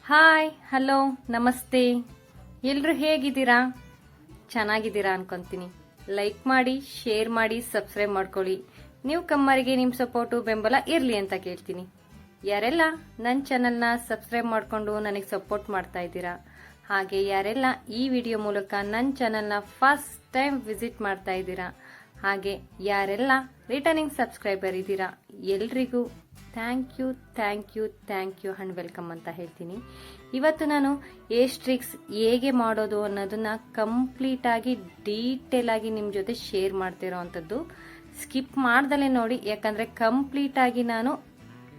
Hi hello ನಮಸ್ತೆ. ಎಲ್ಲರೂ ಹೇಗಿದ್ದೀರಾ? ಚೆನ್ನಾಗಿದ್ದೀರಾ ಅನ್ಕೊಂತೀನಿ. ಲೈಕ್ ಮಾಡಿ, ಶೇರ್ ಮಾಡಿ, ಸಬ್ಸ್ಕ್ರೈಬ್ ಮಾಡ್ಕೊಳ್ಳಿ. ನೀವು ಕಮ್ಮರಿಗೆ ನಿಮ್ಮ ಸಪೋರ್ಟು ಬೆಂಬಲ ಇರಲಿ ಅಂತ ಕೇಳ್ತೀನಿ. ಯಾರೆಲ್ಲ ನನ್ನ ಚಾನಲ್ನ ಸಬ್ಸ್ಕ್ರೈಬ್ ಮಾಡಿಕೊಂಡು ನನಗೆ ಸಪೋರ್ಟ್ ಮಾಡ್ತಾ ಇದ್ದೀರಾ, ಹಾಗೆ ಯಾರೆಲ್ಲ ಈ ವಿಡಿಯೋ ಮೂಲಕ ನನ್ನ ಚಾನಲ್ನ ಫಸ್ಟ್ ಟೈಮ್ ವಿಸಿಟ್ ಮಾಡ್ತಾ ಇದ್ದೀರಾ, ಹಾಗೆ ಯಾರೆಲ್ಲ ರಿಟರ್ನಿಂಗ್ ಸಬ್ಸ್ಕ್ರೈಬರ್ ಇದ್ದೀರಾ, ಎಲ್ರಿಗೂ ಥ್ಯಾಂಕ್ ಯು ಅಂಡ್ ವೆಲ್ಕಮ್ ಅಂತ ಹೇಳ್ತೀನಿ. ಇವತ್ತು ನಾನು ಏಸ್ಟ್ರಿಕ್ಸ್ ಹೇಗೆ ಮಾಡೋದು ಅನ್ನೋದನ್ನ ಕಂಪ್ಲೀಟ್ ಆಗಿ ಡೀಟೇಲ್ ಆಗಿ ನಿಮ್ಮ ಜೊತೆ ಶೇರ್ ಮಾಡ್ತಿರೋ ಅಂಥದ್ದು. ಸ್ಕಿಪ್ ಮಾಡ್ದಲೇ ನೋಡಿ, ಯಾಕಂದ್ರೆ ಕಂಪ್ಲೀಟ್ ಆಗಿ ನಾನು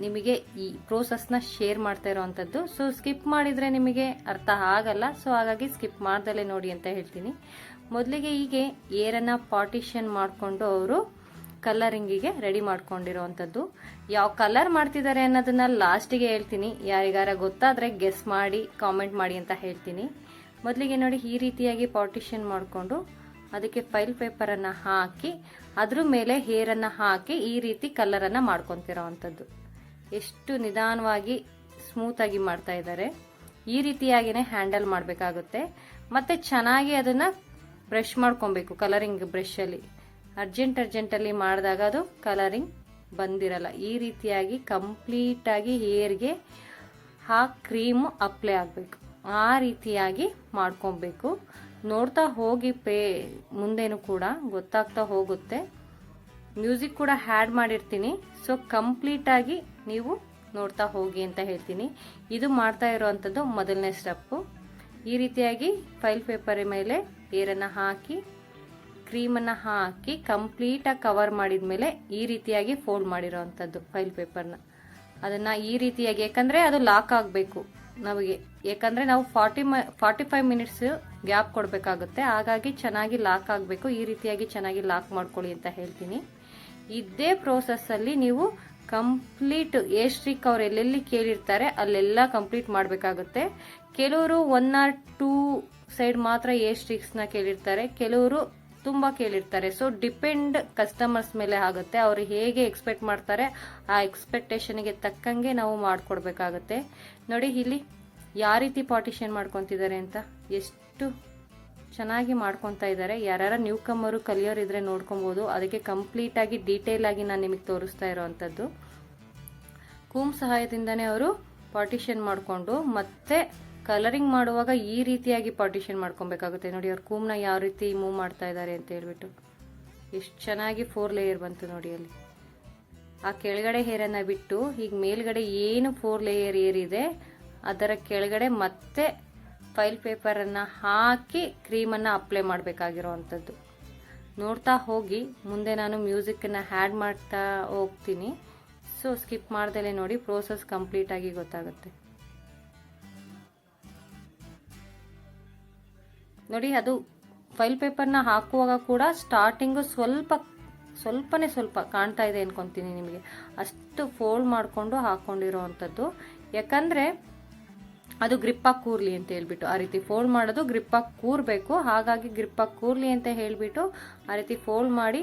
ನಿಮಗೆ ಈ ಪ್ರೋಸೆಸ್ನ ಶೇರ್ ಮಾಡ್ತಾ ಇರೋ ಅಂಥದ್ದು. ಸೊ ಸ್ಕಿಪ್ ಮಾಡಿದ್ರೆ ನಿಮಗೆ ಅರ್ಥ ಆಗಲ್ಲ, ಸೊ ಹಾಗಾಗಿ ಸ್ಕಿಪ್ ಮಾಡ್ದಲೇ ನೋಡಿ ಅಂತ ಹೇಳ್ತೀನಿ. ಮೊದಲಿಗೆ ಹೀಗೆ ಏರನ್ನ ಪಾರ್ಟಿಷನ್ ಮಾಡಿಕೊಂಡು ಅವರು ಕಲರಿಂಗಿಗೆ ರೆಡಿ ಮಾಡ್ಕೊಂಡಿರೋವಂಥದ್ದು. ಯಾವ ಕಲರ್ ಮಾಡ್ತಿದ್ದಾರೆ ಅನ್ನೋದನ್ನ ಲಾಸ್ಟಿಗೆ ಹೇಳ್ತೀನಿ. ಯಾರಿಗಾರ ಗೊತ್ತಾದ್ರೆ ಗೆಸ್ ಮಾಡಿ ಕಾಮೆಂಟ್ ಮಾಡಿ ಅಂತ ಹೇಳ್ತೀನಿ. ಮೊದಲಿಗೆ ನೋಡಿ, ಈ ರೀತಿಯಾಗಿ ಪಾರ್ಟಿಷನ್ ಮಾಡಿಕೊಂಡು ಅದಕ್ಕೆ ಫೈಲ್ ಪೇಪರ್ ಅನ್ನ ಹಾಕಿ ಅದ್ರ ಮೇಲೆ ಹೇರನ್ನ ಹಾಕಿ ಈ ರೀತಿ ಕಲರ್ ಅನ್ನ ಮಾಡ್ಕೊಂತಿರೋವಂಥದ್ದು. ಎಷ್ಟು ನಿಧಾನವಾಗಿ ಸ್ಮೂತ್ ಆಗಿ ಮಾಡ್ತಾ ಇದ್ದಾರೆ. ಈ ರೀತಿಯಾಗಿನೇ ಹ್ಯಾಂಡಲ್ ಮಾಡಬೇಕಾಗುತ್ತೆ. ಮತ್ತೆ ಚೆನ್ನಾಗಿ ಅದನ್ನ ಬ್ರಷ್ ಮಾಡ್ಕೊಬೇಕು ಕಲರಿಂಗ್ ಬ್ರಷ್ ಅಲ್ಲಿ. ಅರ್ಜೆಂಟಲ್ಲಿ ಮಾಡಿದಾಗ ಅದು ಕಲರಿಂಗ್ ಬಂದಿರಲ್ಲ. ಈ ರೀತಿಯಾಗಿ ಕಂಪ್ಲೀಟ್ ಆಗಿ ಹೇರ್ಗೆ ಆ ಕ್ರೀಮ್ ಅಪ್ಲೈ ಆಗಬೇಕು. ಆ ರೀತಿಯಾಗಿ ಮಾಡ್ಕೊಬೇಕು. ನೋಡ್ತಾ ಹೋಗಿ ಮುಂದೇನು ಕೂಡ ಗೊತ್ತಾಗ್ತಾ ಹೋಗುತ್ತೆ. ಮ್ಯೂಸಿಕ್ ಕೂಡ ಹ್ಯಾಡ್ ಮಾಡಿರ್ತೀನಿ. ಸೊ ಕಂಪ್ಲೀಟ್ ಆಗಿ ನೀವು ನೋಡ್ತಾ ಹೋಗಿ ಅಂತ ಹೇಳ್ತೀನಿ. ಇದು ಮಾಡ್ತಾ ಇರೋವಂಥದ್ದು ಮೊದಲನೇ ಸ್ಟೆಪ್ಪು. ಈ ರೀತಿಯಾಗಿ ಫೈಲ್ ಪೇಪರ್ ಮೇಲೆ ಏರನ್ನ ಹಾಕಿ ಕ್ರೀಮನ್ನ ಹಾಕಿ ಕಂಪ್ಲೀಟ್ ಆಗಿ ಕವರ್ ಮಾಡಿದ್ಮೇಲೆ ಈ ರೀತಿಯಾಗಿ ಫೋಲ್ಡ್ ಮಾಡಿರೋವಂಥದ್ದು ಫೈಲ್ ಪೇಪರ್ನ. ಅದನ್ನ ಈ ರೀತಿಯಾಗಿ, ಯಾಕಂದ್ರೆ ಅದು ಲಾಕ್ ಆಗಬೇಕು ನಮಗೆ, ಯಾಕಂದ್ರೆ ನಾವು 45 ಮಿನಿಟ್ಸ್ ಗ್ಯಾಪ್ ಕೊಡಬೇಕಾಗುತ್ತೆ. ಹಾಗಾಗಿ ಚೆನ್ನಾಗಿ ಲಾಕ್ ಆಗಬೇಕು. ಈ ರೀತಿಯಾಗಿ ಚೆನ್ನಾಗಿ ಲಾಕ್ ಮಾಡ್ಕೊಳ್ಳಿ ಅಂತ ಹೇಳ್ತೀನಿ. ಇದೇ ಪ್ರೋಸೆಸ್ ಅಲ್ಲಿ ನೀವು ಕಂಪ್ಲೀಟ್ ಏಸ್ಟ್ರಿಕ್ ಅವ್ರು ಎಲ್ಲೆಲ್ಲಿ ಕೇಳಿರ್ತಾರೆ ಅಲ್ಲೆಲ್ಲ ಕಂಪ್ಲೀಟ್ ಮಾಡಬೇಕಾಗುತ್ತೆ. ಕೆಲವರು 1 or 2 ಸೈಡ್ ಮಾತ್ರ ಏಸ್ಟ್ರಿಕ್ಸ್ ನ ಕೇಳಿರ್ತಾರೆ, ಕೆಲವರು ತುಂಬಾ ಕೇಳಿರ್ತಾರೆ. ಸೊ ಡಿಪೆಂಡ್ ಕಸ್ಟಮರ್ಸ್ ಮೇಲೆ ಆಗುತ್ತೆ. ಅವರು ಹೇಗೆ ಎಕ್ಸ್ಪೆಕ್ಟ್ ಮಾಡ್ತಾರೆ ಆ ಎಕ್ಸ್ಪೆಕ್ಟೇಷನ್ಗೆ ತಕ್ಕಂಗೆ ನಾವು ಮಾಡ್ಕೊಡ್ಬೇಕಾಗತ್ತೆ. ನೋಡಿ ಇಲ್ಲಿ ಯಾವ ರೀತಿ ಪಾರ್ಟಿಷನ್ ಮಾಡ್ಕೊಂತಿದ್ದಾರೆ ಅಂತ, ಎಷ್ಟು ಚೆನ್ನಾಗಿ ಮಾಡ್ಕೊತಾ ಇದ್ದಾರೆ. ಯಾರ್ಯಾರ ನ್ಯೂ ಕಮ್ಮರು ಕಲಿಯೋರಿದ್ರೆ ನೋಡ್ಕೊಬಹುದು. ಅದಕ್ಕೆ ಕಂಪ್ಲೀಟ್ ಆಗಿ ಡೀಟೇಲ್ ಆಗಿ ನಾನು ನಿಮಗೆ ತೋರಿಸ್ತಾ ಇರೋವಂಥದ್ದು. ಕೂಮ್ ಸಹಾಯದಿಂದಾನೇ ಅವರು ಪಾರ್ಟಿಷನ್ ಮಾಡಿಕೊಂಡು ಮತ್ತೆ ಕಲರಿಂಗ್ ಮಾಡುವಾಗ ಈ ರೀತಿಯಾಗಿ ಪಾರ್ಟಿಷನ್ ಮಾಡ್ಕೊಬೇಕಾಗುತ್ತೆ. ನೋಡಿ ಅವ್ರ ಕೂಮ್ನ ಯಾವ ರೀತಿ ಮೂವ್ ಮಾಡ್ತಾ ಇದ್ದಾರೆ ಅಂತ ಹೇಳ್ಬಿಟ್ಟು ಎಷ್ಟು ಚೆನ್ನಾಗಿ 4 ಲೇಯರ್ ಬಂತು ನೋಡಿ. ಅಲ್ಲಿ ಆ ಕೆಳಗಡೆ ಹೇರನ್ನ ಬಿಟ್ಟು ಈಗ ಮೇಲ್ಗಡೆ ಏನು 4 ಲೇಯರ್ ಏರಿದೆ ಅದರ ಕೆಳಗಡೆ ಮತ್ತೆ ಫೈಲ್ ಪೇಪರ್ ಅನ್ನ ಹಾಕಿ ಕ್ರೀಮನ್ನ ಅಪ್ಲೈ ಮಾಡಬೇಕಾಗಿರೋವಂಥದ್ದು. ನೋಡ್ತಾ ಹೋಗಿ, ಮುಂದೆ ನಾನು ಮ್ಯೂಸಿಕ್ ಅನ್ನ ಹ್ಯಾಡ್ ಮಾಡ್ತಾ ಹೋಗ್ತೀನಿ. ಸೊ ಸ್ಕಿಪ್ ಮಾಡ್ದಲೇ ನೋಡಿ, ಪ್ರೋಸೆಸ್ ಕಂಪ್ಲೀಟ್ ಆಗಿ ಗೊತ್ತಾಗುತ್ತೆ. ನೋಡಿ, ಅದು ಫೈಲ್ ಪೇಪರ್ನ ಹಾಕುವಾಗ ಕೂಡ ಸ್ಟಾರ್ಟಿಂಗು ಸ್ವಲ್ಪನೇ ಕಾಣ್ತಾ ಇದೆ ಅನ್ಕೊಂತೀನಿ ನಿಮಗೆ. ಅಷ್ಟು ಫೋಲ್ಡ್ ಮಾಡಿಕೊಂಡು ಹಾಕೊಂಡಿರೋವಂಥದ್ದು. ಯಾಕಂದ್ರೆ ಅದು ಗ್ರಿಪ್ಪಾಗಿ ಕೂರ್ಲಿ ಅಂತ ಹೇಳ್ಬಿಟ್ಟು ಆ ರೀತಿ ಫೋಲ್ಡ್ ಮಾಡೋದು. ಗ್ರಿಪ್ಪಾಗಿ ಕೂರ್ಬೇಕು, ಹಾಗಾಗಿ ಗ್ರಿಪ್ಪಾಗಿ ಕೂರ್ಲಿ ಅಂತ ಹೇಳ್ಬಿಟ್ಟು ಆ ರೀತಿ ಫೋಲ್ಡ್ ಮಾಡಿ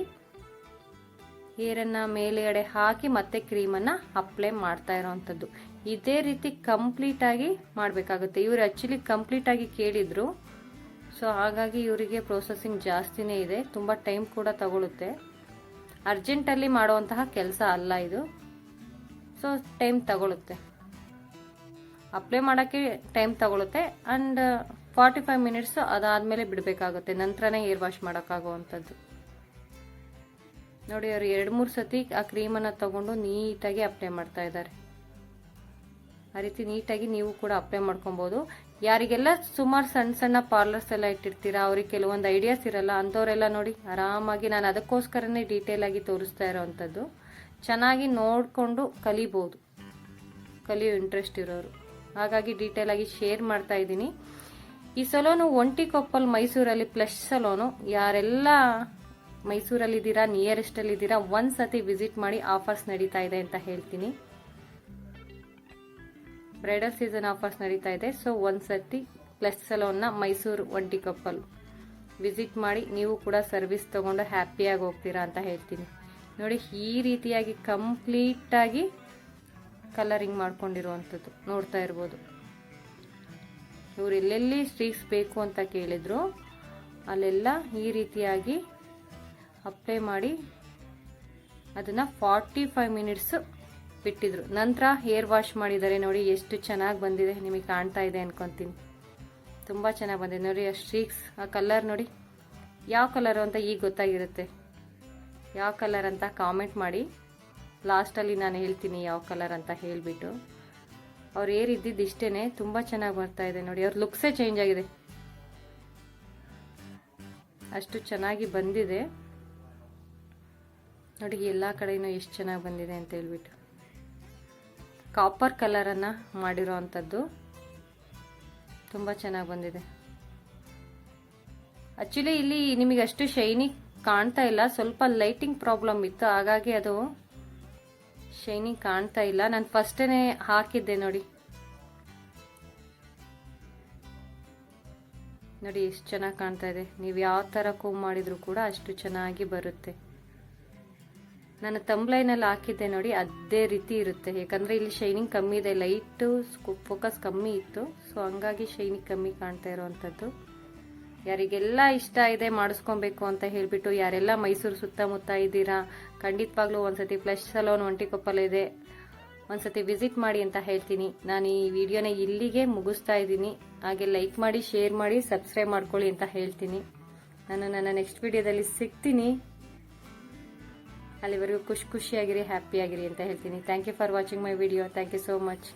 ಹೇರನ್ನ ಮೇಲೆಗಡೆ ಹಾಕಿ ಮತ್ತೆ ಕ್ರೀಮನ್ನ ಅಪ್ಲೈ ಮಾಡ್ತಾ ಇರೋವಂಥದ್ದು. ಇದೇ ರೀತಿ ಕಂಪ್ಲೀಟ್ ಆಗಿ ಮಾಡಬೇಕಾಗುತ್ತೆ. ಇವ್ರು ಆಕ್ಚುಲಿ ಕಂಪ್ಲೀಟ್ ಆಗಿ ಕೇಳಿದ್ರು. ಸೊ ಹಾಗಾಗಿ ಇವರಿಗೆ ಪ್ರೊಸೆಸಿಂಗ್ ಜಾಸ್ತಿನೇ ಇದೆ, ತುಂಬಾ ಟೈಮ್ ಕೂಡ ತಗೊಳುತ್ತೆ. ಅರ್ಜೆಂಟಲ್ಲಿ ಮಾಡುವಂತಹ ಕೆಲಸ ಅಲ್ಲ ಇದು. ಸೊ ಟೈಮ್ ತಗೊಳುತ್ತೆ, ಅಪ್ಲೈ ಮಾಡೋಕ್ಕೆ ಟೈಮ್ ತಗೊಳುತ್ತೆ. ಅಂಡ್ 45 ಮಿನಿಟ್ಸ್ ಅದಾದ್ಮೇಲೆ ಬಿಡಬೇಕಾಗುತ್ತೆ. ನಂತರನೇ ಹೇರ್ ವಾಶ್ ಮಾಡೋಕ್ಕಾಗುವಂಥದ್ದು. ನೋಡಿ, ಅವರು 2-3 ಸತಿ ಆ ಕ್ರೀಮನ್ನು ತಗೊಂಡು ನೀಟಾಗಿ ಅಪ್ಲೈ ಮಾಡ್ತಾ ಇದ್ದಾರೆ. ಆ ರೀತಿ ನೀಟಾಗಿ ನೀವು ಕೂಡ ಅಪ್ಲೈ ಮಾಡ್ಕೊಬಹುದು. ಯಾರಿಗೆಲ್ಲ ಸುಮಾರು ಸಣ್ಣ ಪಾರ್ಲರ್ಸ್ ಎಲ್ಲ ಇಟ್ಟಿರ್ತೀರಾ, ಅವ್ರಿಗೆ ಕೆಲವೊಂದು ಐಡಿಯಾಸ್ ಇರಲ್ಲ, ಅಂಥವರೆಲ್ಲ ನೋಡಿ ಆರಾಮಾಗಿ, ನಾನು ಅದಕ್ಕೋಸ್ಕರನೇ ಡೀಟೇಲ್ ಆಗಿ ತೋರಿಸ್ತಾ ಇರೋವಂಥದ್ದು. ಚೆನ್ನಾಗಿ ನೋಡ್ಕೊಂಡು ಕಲಿಬಹುದು, ಕಲಿಯೋ ಇಂಟ್ರೆಸ್ಟ್ ಇರೋರು. ಹಾಗಾಗಿ ಡೀಟೇಲ್ ಆಗಿ ಶೇರ್ ಮಾಡ್ತಾ ಇದ್ದೀನಿ. ಈ ಸಲೋನು ಒಂಟಿಕೊಪ್ಪಲ್ ಮೈಸೂರಲ್ಲಿ ಪ್ಲಸ್ ಸಲೋನು. ಯಾರೆಲ್ಲ ಮೈಸೂರಲ್ಲಿದ್ದೀರಾ, ನಿಯರೆಸ್ಟ್ ಅಲ್ಲಿ ಇದ್ದೀರಾ, ಒಂದ್ಸತಿ ವಿಸಿಟ್ ಮಾಡಿ. ಆಫರ್ಸ್ ನಡೀತಾ ಇದೆ ಅಂತ ಹೇಳ್ತೀನಿ. ಬ್ರೈಡಲ್ ಸೀಸನ್ ಆಫರ್ಸ್ ನಡೀತಾ ಇದೆ. ಸೊ ಒಂದ್ಸತಿ ಪ್ಲಸ್ ಸಲೋನ್ನ ಮೈಸೂರು ಒಂಟಿಕೊಪ್ಪಲ್ ವಿಸಿಟ್ ಮಾಡಿ. ನೀವು ಕೂಡ ಸರ್ವಿಸ್ ತಗೊಂಡು ಹ್ಯಾಪಿಯಾಗಿ ಹೋಗ್ತೀರಾ ಅಂತ ಹೇಳ್ತೀನಿ. ನೋಡಿ, ಈ ರೀತಿಯಾಗಿ ಕಂಪ್ಲೀಟ್ ಆಗಿ ಕಲರಿಂಗ್ ಮಾಡ್ಕೊಂಡಿರುವಂಥದ್ದು ನೋಡ್ತಾ ಇರ್ಬೋದು. ಇವ್ರು ಎಲ್ಲೆಲ್ಲಿ ಸ್ಟ್ರೀಕ್ಸ್ ಬೇಕು ಅಂತ ಕೇಳಿದ್ರು ಅಲ್ಲೆಲ್ಲ ಈ ರೀತಿಯಾಗಿ ಅಪ್ಲೈ ಮಾಡಿ ಅದನ್ನ 45 ಮಿನಿಟ್ಸ್ ಬಿಟ್ಟಿದ್ರು. ನಂತರ ಹೇರ್ ವಾಶ್ ಮಾಡಿದ್ದಾರೆ. ನೋಡಿ ಎಷ್ಟು ಚೆನ್ನಾಗಿ ಬಂದಿದೆ, ನಿಮಗೆ ಕಾಣ್ತಾ ಇದೆ ಅನ್ಕೊಂತೀನಿ. ತುಂಬ ಚೆನ್ನಾಗಿ ಬಂದಿದೆ ನೋಡಿ. ಆ ಸ್ಟ್ರೀಕ್ಸ್, ಆ ಕಲರ್ ನೋಡಿ, ಯಾವ ಕಲರು ಅಂತ ಈಗ ಗೊತ್ತಾಗಿರುತ್ತೆ. ಯಾವ ಕಲರ್ ಅಂತ ಕಾಮೆಂಟ್ ಮಾಡಿ. ಲಾಸ್ಟಲ್ಲಿ ನಾನು ಹೇಳ್ತೀನಿ ಯಾವ ಕಲರ್ ಅಂತ ಹೇಳಿಬಿಟ್ಟು. ಅವ್ರು ಏರ್ ಇದ್ದಿದ್ದು ಇಷ್ಟೇನೆ, ತುಂಬ ಚೆನ್ನಾಗಿ ಬರ್ತಾ ಇದೆ ನೋಡಿ. ಅವ್ರ ಲುಕ್ಸೇ ಚೇಂಜ್ ಆಗಿದೆ, ಅಷ್ಟು ಚೆನ್ನಾಗಿ ಬಂದಿದೆ ನೋಡಿ. ಎಲ್ಲ ಕಡೆನೂ ಎಷ್ಟು ಚೆನ್ನಾಗಿ ಬಂದಿದೆ ಅಂತ ಹೇಳ್ಬಿಟ್ಟು. ಕಾಪರ್ ಕಲರನ್ನು ಮಾಡಿರೋ ಅಂಥದ್ದು ತುಂಬ ಚೆನ್ನಾಗಿ ಬಂದಿದೆ. ಆ್ಯಕ್ಚುಲಿ ಇಲ್ಲಿ ನಿಮಗೆ ಅಷ್ಟು ಶೈನಿ ಕಾಣ್ತಾ ಇಲ್ಲ, ಸ್ವಲ್ಪ ಲೈಟಿಂಗ್ ಪ್ರಾಬ್ಲಮ್ ಇತ್ತು, ಹಾಗಾಗಿ ಅದು ಶೈನಿಂಗ್ ಕಾಣ್ತಾ ಇಲ್ಲ. ನಾನು ಫಸ್ಟೇನೆ ಹಾಕಿದ್ದೆ ನೋಡಿ. ನೋಡಿ ಎಷ್ಟು ಚೆನ್ನಾಗಿ ಕಾಣ್ತಾ ಇದೆ. ನೀವು ಯಾವ ಥರ ಕೂಮ್ ಮಾಡಿದ್ರು ಕೂಡ ಅಷ್ಟು ಚೆನ್ನಾಗಿ ಬರುತ್ತೆ. ನಾನು ತಂಬ್ಲೈನಲ್ಲಿ ಹಾಕಿದ್ದೆ ನೋಡಿ, ಅದೇ ರೀತಿ ಇರುತ್ತೆ. ಯಾಕಂದರೆ ಇಲ್ಲಿ ಶೈನಿಂಗ್ ಕಮ್ಮಿ ಇದೆ, ಲೈಟು ಫೋಕಸ್ ಕಮ್ಮಿ ಇತ್ತು, ಸೊ ಹಂಗಾಗಿ ಶೈನಿಂಗ್ ಕಮ್ಮಿ ಕಾಣ್ತಾ ಇರೋವಂಥದ್ದು. ಯಾರಿಗೆಲ್ಲ ಇಷ್ಟ ಇದೆ ಮಾಡಿಸ್ಕೊಬೇಕು ಅಂತ ಹೇಳಿಬಿಟ್ಟು, ಯಾರೆಲ್ಲ ಮೈಸೂರು ಸುತ್ತಮುತ್ತ ಇದ್ದೀರಾ, ಖಂಡಿತವಾಗ್ಲೂ ಒಂದ್ಸತಿ ಫ್ಲೆಶ್ ಸಲೂನ್ ಒಂಟಿಕೊಪ್ಪಲ್ ಇದೆ, ಒಂದ್ಸತಿ ವಿಸಿಟ್ ಮಾಡಿ ಅಂತ ಹೇಳ್ತೀನಿ. ನಾನು ಈ ವಿಡಿಯೋನ ಇಲ್ಲಿಗೆ ಮುಗಿಸ್ತಾ ಇದ್ದೀನಿ. ಹಾಗೆ ಲೈಕ್ ಮಾಡಿ, ಶೇರ್ ಮಾಡಿ, ಸಬ್ಸ್ಕ್ರೈಬ್ ಮಾಡ್ಕೊಳ್ಳಿ ಅಂತ ಹೇಳ್ತೀನಿ. ನಾನು ನನ್ನ ನೆಕ್ಸ್ಟ್ ವಿಡಿಯೋದಲ್ಲಿ ಸಿಗ್ತೀನಿ. ಅಲ್ಲಿವರೆಗೂ ಖುಷಿಯಾಗಿರಿ, ಹ್ಯಾಪಿಯಾಗಿರಿ ಅಂತ ಹೇಳ್ತೀನಿ. Thank you for watching my video. Thank you so much.